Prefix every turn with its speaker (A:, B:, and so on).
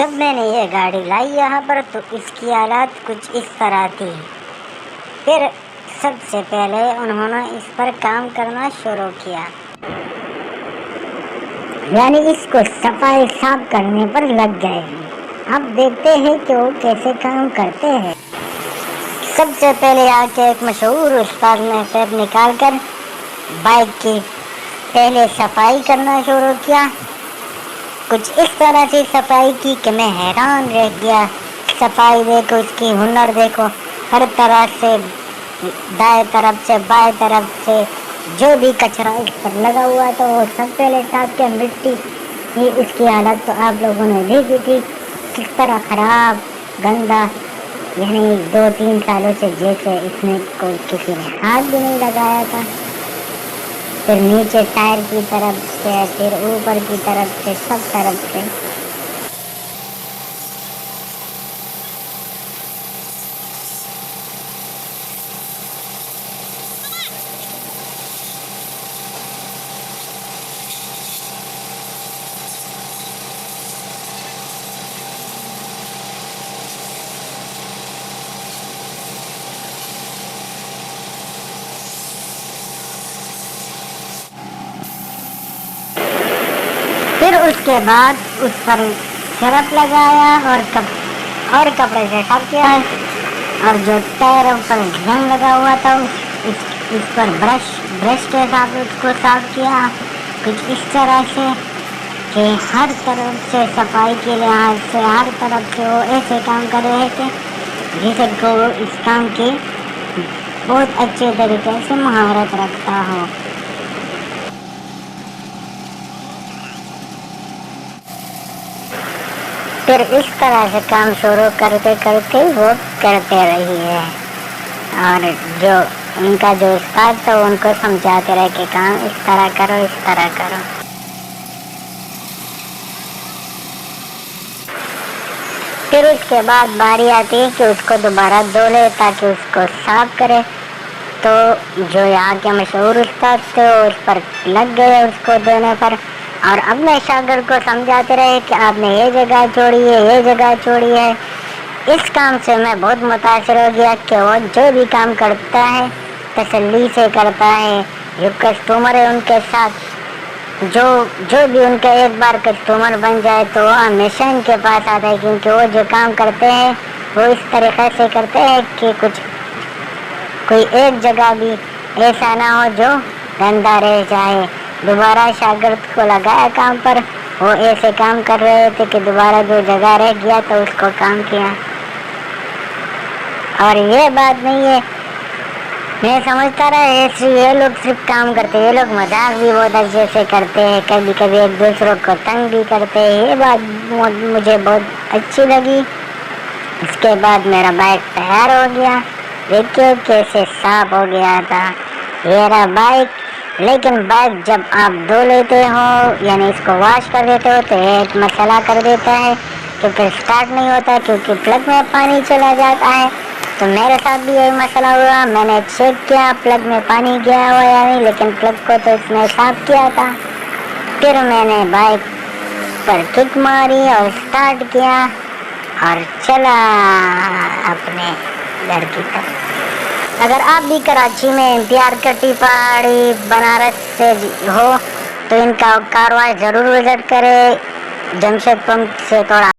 A: جب میں نے یہ گاڑی لائی یہاں پر تو اس کی حالت کچھ اس طرح تھی۔ پھر سب سے پہلے انہوں نے اس پر کام کرنا شروع کیا، یعنی اس کو صاف کرنے پر لگ گئے ہیں۔ اب دیکھتے ہیں کہ وہ کیسے کام کرتے ہیں۔ سب سے پہلے آ کے ایک مشہور استاد نے ٹیپ نکال کر بائک کی پہلے صفائی کرنا شروع کیا۔ کچھ اس طرح سے صفائی کی کہ میں حیران رہ گیا۔ صفائی دیکھو، اس کی ہنر دیکھو، ہر طرح سے دائیں طرف سے بائیں طرف سے جو بھی کچرا اس پر لگا ہوا تھا وہ سب پہلے صاف کیا۔ مٹی ہی اس کی حالت تو آپ لوگوں نے دیکھی تھی، کس طرح خراب گندا، یعنی 2-3 سالوں سے جیسے اس میں کوئی کسی نے ہاتھ بھی نہیں لگایا تھا۔ پھر نیچے ٹائر کی طرف سے، پھر اوپر کی طرف سے، سب طرف سے۔ پھر اس کے بعد اس پر سرف لگایا اور کپڑے سے صاف کیا ہے، اور جو ٹائروں پر زنگ لگا ہوا تھا اس پر برش کے ساتھ اس کو صاف کیا، کچھ اس طرح سے کہ ہر طرف سے صفائی کے لحاظ سے ہر طرف سے وہ ایسے کام کر رہے تھے جیسے کہ وہ اس کام کی بہت اچھے طریقے سے مہارت رکھتا ہو۔ پھر اس طرح سے کام شروع کرتے کرتے وہ کرتے رہی ہے، اور جو ان کا جو استاد تھا ان کو سمجھاتے رہے کہ کام اس طرح کرو، اس طرح کرو۔ پھر اس کے بعد باری آتی ہے کہ اس کو دوبارہ دھو لے تاکہ اس کو صاف کرے۔ تو جو یہاں کے مشہور استاد تھے وہ اس پر لگ گئے اس کو دھونے پر، اور اپنے شاگرد کو سمجھاتے رہے کہ آپ نے یہ جگہ چھوڑی ہے، یہ جگہ چھوڑی ہے۔ اس کام سے میں بہت متاثر ہو گیا کہ وہ جو بھی کام کرتا ہے تسلی سے کرتا ہے۔ جو کسٹمر ہے ان کے ساتھ جو بھی ان کا ایک بار کسٹمر بن جائے تو وہ ہمیشہ ان کے پاس آتا ہے، کیونکہ وہ جو کام کرتے ہیں وہ اس طریقے سے کرتے ہیں کہ کوئی ایک جگہ بھی ایسا نہ ہو جو گندا رہ جائے۔ دوبارہ شاگرد کو لگایا کام پر، وہ ایسے کام کر رہے تھے کہ دوبارہ جو جگہ رہ گیا تو اس کو کام کیا۔ اور یہ بات نہیں ہے، میں سمجھتا رہا یہ لوگ صرف کام کرتے، یہ لوگ مذاق بھی بہت اچھے سے کرتے ہیں، کبھی کبھی ایک دوسروں کو تنگ بھی کرتے ہیں۔ یہ بات مجھے بہت اچھی لگی۔ اس کے بعد میرا بائک تیار ہو گیا، دیکھیے کیسے صاف ہو گیا تھا یہ رہا بائک۔ لیکن بائک جب آپ دھو لیتے ہو، یعنی اس کو واش کر دیتے ہو، تو یہ ایک مسئلہ کر دیتا ہے کہ پھر سٹارٹ نہیں ہوتا، کیونکہ پلگ میں پانی چلا جاتا ہے۔ تو میرے ساتھ بھی یہی مسئلہ ہوا، میں نے چیک کیا پلگ میں پانی گیا ہوا یا نہیں، لیکن پلگ کو تو اس نے صاف کیا تھا۔ پھر میں نے بائک پر کک ماری اور سٹارٹ کیا اور چلا اپنے گھر کی طرف۔ اگر آپ بھی کراچی میں امتیاز کٹی پہاڑی بنارس سے ہو تو ان کا کارواں ضرور وزٹ کرے، جمشید پمپ سے تھوڑا